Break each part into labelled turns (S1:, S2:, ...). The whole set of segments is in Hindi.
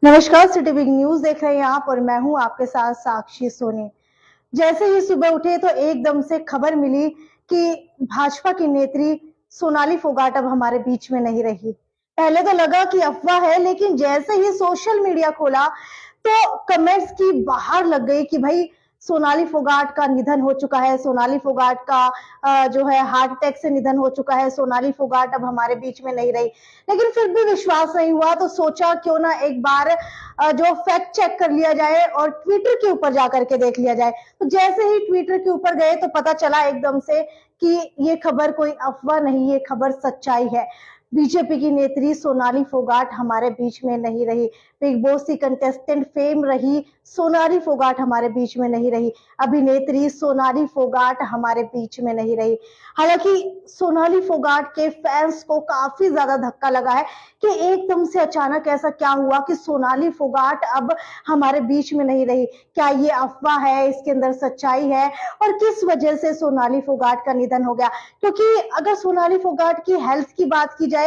S1: नमस्कार, सिटी बिग न्यूज देख रहे हैं आप और मैं हूं आपके साथ साक्षी सोनी। जैसे ही सुबह उठे तो एकदम से खबर मिली कि भाजपा की नेत्री सोनाली फोगाट अब हमारे बीच में नहीं रही। पहले तो लगा कि अफवाह है, लेकिन जैसे ही सोशल मीडिया खोला तो कमेंट्स की बाहर लग गई कि भाई सोनाली फोगाट का निधन हो चुका है, सोनाली फोगाट का जो है हार्ट अटैक से निधन हो चुका है, सोनाली फोगाट अब हमारे बीच में नहीं रही। लेकिन फिर भी विश्वास नहीं हुआ तो सोचा क्यों ना एक बार जो फैक्ट चेक कर लिया जाए और ट्विटर के ऊपर जाकर के देख लिया जाए। तो जैसे ही ट्विटर के ऊपर गए तो पता चला एकदम से कि ये खबर कोई अफवाह नहीं, ये खबर सच्चाई है। बीजेपी की नेत्री सोनाली फोगाट हमारे बीच में नहीं रही। बिग बॉस की कंटेस्टेंट फेम रही सोनाली फोगाट हमारे बीच में नहीं रही। अभिनेत्री सोनाली फोगाट हमारे बीच में नहीं रही। हालांकि सोनाली फोगाट के फैंस को काफी ज्यादा धक्का लगा है कि एकदम से अचानक ऐसा क्या हुआ कि सोनाली फोगाट अब हमारे बीच में नहीं रही। क्या ये अफवाह है, इसके अंदर सच्चाई है और किस वजह से सोनाली फोगाट का निधन हो गया? क्योंकि अगर सोनाली फोगाट की हेल्थ की बात की जाए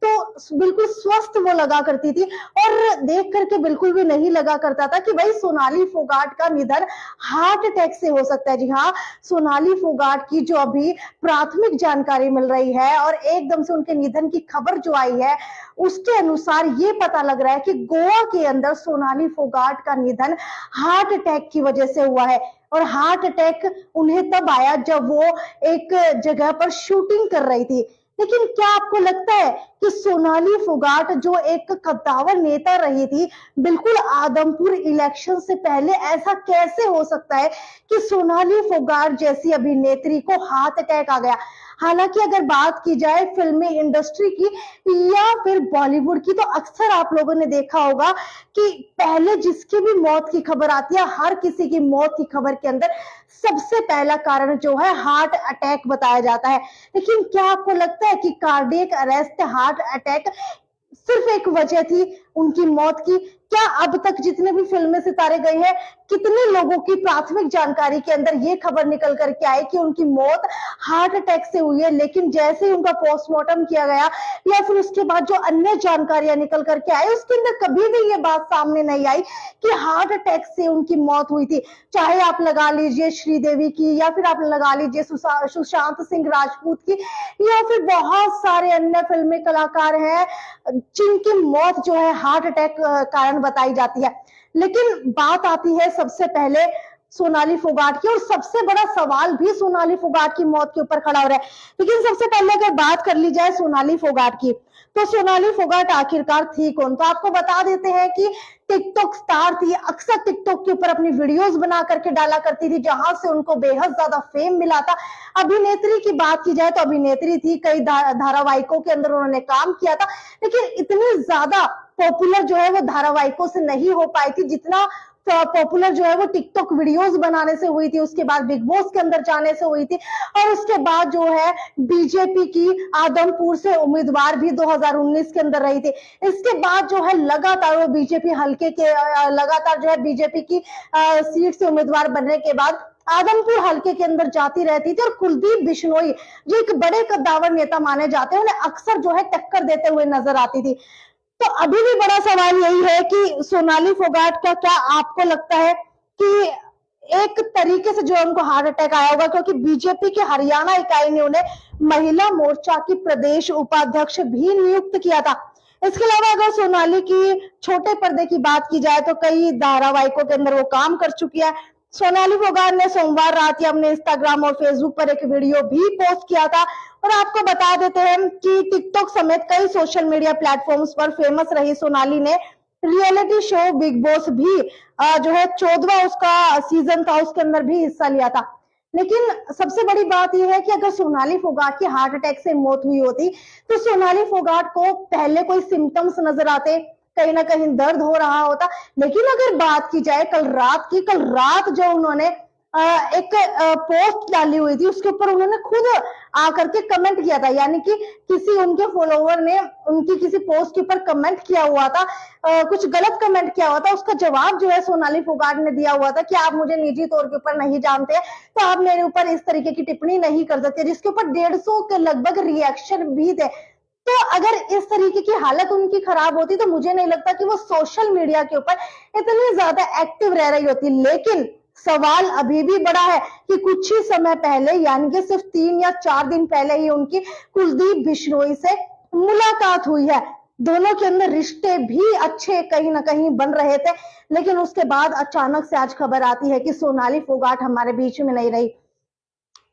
S1: तो बिल्कुल स्वस्थ वो लगा करती थी और देख करके बिल्कुल भी नहीं लगा करता था कि भाई सोनाली फोगाट का निधन हार्ट अटैक से हो सकता है। जी हाँ, सोनाली फोगाट की जो अभी प्राथमिक जानकारी मिल रही है और एकदम से उनके निधन की खबर जो आई है उसके अनुसार ये पता लग रहा है कि गोवा के अंदर सोनाली फोगाट का निधन हार्ट अटैक की वजह से हुआ है। और हार्ट अटैक उन्हें तब आया जब वो एक जगह पर शूटिंग कर रही थी। लेकिन क्या आपको लगता है कि सोनाली फोगाट जो एक कद्दावर नेता रही थी, बिल्कुल आदमपुर इलेक्शन से पहले, ऐसा कैसे हो सकता है कि सोनाली फोगाट जैसी अभिनेत्री को हार्ट अटैक आ गया? हालांकि अगर बात की जाए फिल्मी इंडस्ट्री की या फिर बॉलीवुड की तो अक्सर आप लोगों ने देखा होगा कि पहले जिसकी भी मौत की खबर आती है, हर किसी की मौत की खबर के अंदर सबसे पहला कारण जो है हार्ट अटैक बताया जाता है। लेकिन क्या आपको लगता है कि कार्डियक अरेस्ट, हार्ट अटैक सिर्फ एक वजह थी उनकी मौत की? क्या अब तक जितने भी फिल्में सितारे गए हैं, कितने लोगों की प्राथमिक जानकारी के अंदर ये खबर निकल करके आई कि उनकी मौत हार्ट अटैक से हुई है, लेकिन जैसे ही उनका पोस्टमार्टम किया गया या फिर उसके बाद जो अन्य जानकारियां निकल करके आई उसके अंदर कभी भी ये बात सामने नहीं आई कि हार्ट अटैक से उनकी मौत हुई थी। चाहे आप लगा लीजिए श्रीदेवी की या फिर आप लगा लीजिए सुशांत सिंह राजपूत की या फिर बहुत सारे अन्य फिल्मी कलाकार हैं जिनकी मौत जो है हार्ट अटैक कारण बताई जाती है। लेकिन बात आती है सबसे पहले सोनाली फोगाट की और सबसे बड़ा सवाल भी सोनाली फोगाट की मौत के ऊपर खड़ा हो रहा है। लेकिन सबसे पहले अगर बात कर ली जाए सोनाली फोगाट की तो सोनाली फोगाट आखिरकार थी कौन? तो आपको बता देते हैं कि टिकटॉक स्टार थी। अक्सर टिकटॉक के ऊपर अपनी वीडियोस बना करके डाला करती थी जहां से उनको बेहद ज्यादा फेम मिला था। अभिनेत्री की बात की जाए तो अभिनेत्री थी, कई धारावाहिकों के अंदर उन्होंने काम किया था, लेकिन इतनी ज्यादा पॉपुलर जो है वो धारावाहिकों से नहीं हो पाई थी जितना पॉपुलर जो है वो टिकटॉक वीडियोस बनाने से हुई थी, उसके बाद बिग बॉस के अंदर जाने से हुई थी और उसके बाद जो है बीजेपी की आदमपुर से उम्मीदवार भी 2019 के अंदर रही थी। इसके बाद जो है लगातार वो बीजेपी हल्के के लगातार जो है बीजेपी की सीट से उम्मीदवार बनने के बाद आदमपुर हल्के के अंदर जाती रहती थी और कुलदीप बिश्नोई जो एक बड़े कद्दावर नेता माने जाते हैं उन्हें अक्सर जो है टक्कर देते हुए नजर आती थी। तो अभी भी बड़ा सवाल यही है कि सोनाली फोगाट का क्या आपको लगता है कि एक तरीके से जो उनको हार्ट अटैक आया होगा? क्योंकि बीजेपी के हरियाणा इकाई ने उन्हें महिला मोर्चा की प्रदेश उपाध्यक्ष भी नियुक्त किया था। इसके अलावा अगर सोनाली की छोटे पर्दे की बात की जाए तो कई धारावाहिकों के अंदर वो काम कर चुकी है। सोनाली फोगाट ने सोमवार रात ही अपने इंस्टाग्राम और फेसबुक पर एक वीडियो भी पोस्ट किया था और आपको बता देते हैं कि टिकटॉक समेत कई सोशल मीडिया प्लेटफॉर्म्स पर फेमस रही सोनाली ने रियलिटी शो बिग बॉस भी जो है 14वां उसका सीजन था, उसके अंदर भी हिस्सा लिया था। लेकिन सबसे बड़ी बात यह है कि अगर सोनाली फोगाट की हार्ट अटैक से मौत हुई होती तो सोनाली फोगाट को पहले कोई सिम्टम्स नजर आते, कहीं ना कहीं दर्द हो रहा होता। लेकिन अगर बात की जाए कल रात की, कल रात जो उन्होंने एक पोस्ट डाली हुई थी उसके ऊपर उन्होंने खुद आकर के कमेंट किया था, यानी कि किसी उनके फॉलोवर ने उनकी किसी पोस्ट के ऊपर कमेंट किया हुआ था, कुछ गलत कमेंट किया हुआ था, उसका जवाब जो है सोनाली फोगाट ने दिया हुआ था कि आप मुझे निजी तौर के ऊपर नहीं जानते तो आप मेरे ऊपर इस तरीके की टिप्पणी नहीं कर सकते, जिसके ऊपर 150 के लगभग रिएक्शन भी थे। तो अगर इस तरीके की हालत उनकी खराब होती तो मुझे नहीं लगता कि वो सोशल मीडिया के ऊपर इतनी ज्यादा एक्टिव रह रही होती। लेकिन सवाल अभी भी बड़ा है कि कुछ ही समय पहले, यानी कि सिर्फ 3 या 4 दिन पहले ही उनकी कुलदीप बिश्नोई से मुलाकात हुई है। दोनों के अंदर रिश्ते भी अच्छे कहीं ना कहीं बन रहे थे, लेकिन उसके बाद अचानक से आज खबर आती है कि सोनाली फोगाट हमारे बीच में नहीं रही।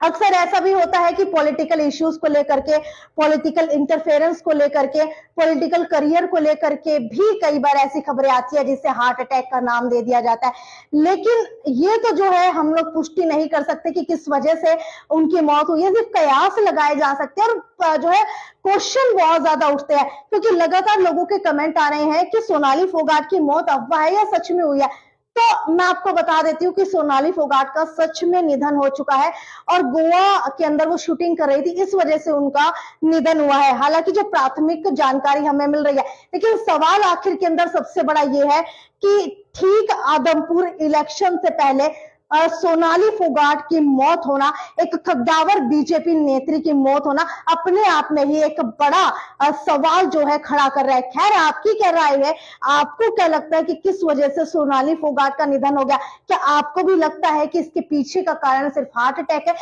S1: अक्सर ऐसा भी होता है कि पॉलिटिकल इश्यूज को लेकर के, पॉलिटिकल इंटरफेरेंस को लेकर के, पॉलिटिकल करियर को लेकर के भी कई बार ऐसी खबरें आती है जिससे हार्ट अटैक का नाम दे दिया जाता है। लेकिन ये तो जो है हम लोग पुष्टि नहीं कर सकते कि किस वजह से उनकी मौत हुई है, सिर्फ कयास लगाए जा सकते हैं। और जो है क्वेश्चन बहुत ज्यादा उठते हैं, क्योंकि लगातार लोगों के कमेंट आ रहे हैं कि सोनाली फोगाट की मौत अफवाह है या सच में हुई है। तो मैं आपको बता देती हूँ कि सोनाली फोगाट का सच में निधन हो चुका है और गोवा के अंदर वो शूटिंग कर रही थी, इस वजह से उनका निधन हुआ है। हालांकि जो प्राथमिक जानकारी हमें मिल रही है, लेकिन सवाल आखिर के अंदर सबसे बड़ा ये है कि ठीक आदमपुर इलेक्शन से पहले सोनाली फोगाट की मौत होना, एक कद्दावर बीजेपी नेत्री की मौत होना अपने आप में ही एक बड़ा सवाल जो है खड़ा कर रहा है। खैर, आपकी क्या राय है? आपको क्या लगता है कि किस वजह से सोनाली फोगाट का निधन हो गया? क्या आपको भी लगता है कि इसके पीछे का कारण सिर्फ हार्ट अटैक है,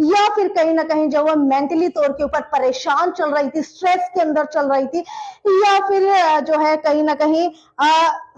S1: या फिर कहीं ना कहीं जो वो मेंटली तौर के ऊपर परेशान चल रही थी, स्ट्रेस के अंदर चल रही थी, या फिर जो है कहीं ना कहीं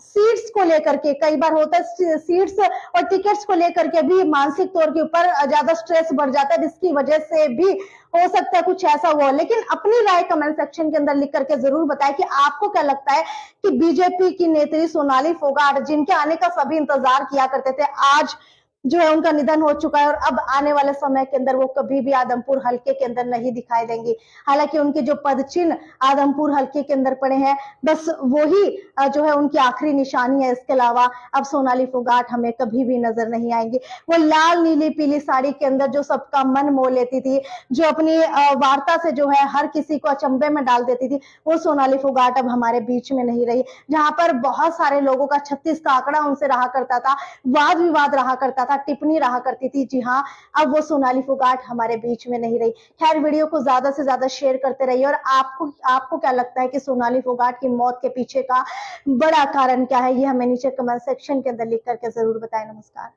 S1: सीट्स को लेकर के, कई बार होता है सीट्स और टिकट्स को लेकर के भी मानसिक तौर के ऊपर ज्यादा स्ट्रेस बढ़ जाता है, जिसकी वजह से भी हो सकता है कुछ ऐसा हुआ। लेकिन अपनी राय कमेंट सेक्शन के अंदर लिख करके जरूर बताएं कि आपको क्या लगता है कि बीजेपी की नेत्री सोनाली फोगाट, जिनके आने का सभी इंतजार किया करते थे, आज जो है उनका निधन हो चुका है और अब आने वाले समय के अंदर वो कभी भी आदमपुर हल्के के अंदर नहीं दिखाई देंगी। हालांकि उनके जो पद चिन्ह आदमपुर हल्के के अंदर पड़े हैं, बस वही जो है उनकी आखिरी निशानी है। इसके अलावा अब सोनाली फोगाट हमें कभी भी नजर नहीं आएंगी। वो लाल नीली पीली साड़ी के अंदर जो सबका मन मोह लेती थी, जो अपनी वार्ता से जो है हर किसी को अचंभे में डाल देती थी, वो सोनाली फोगाट अब हमारे बीच में नहीं रही। जहां पर बहुत सारे लोगों का 36 का आंकड़ा उनसे रहा करता था, वाद विवाद रहा करता था, टिप्पणी रहा करती थी, जी हाँ, अब वो सोनाली फोगाट हमारे बीच में नहीं रही। खैर, वीडियो को ज्यादा से ज्यादा शेयर करते रहिए। और आपको क्या लगता है कि सोनाली फोगाट की मौत के पीछे का बड़ा कारण क्या है, ये हमें नीचे कमेंट सेक्शन के अंदर लिख करके जरूर बताएं। नमस्कार।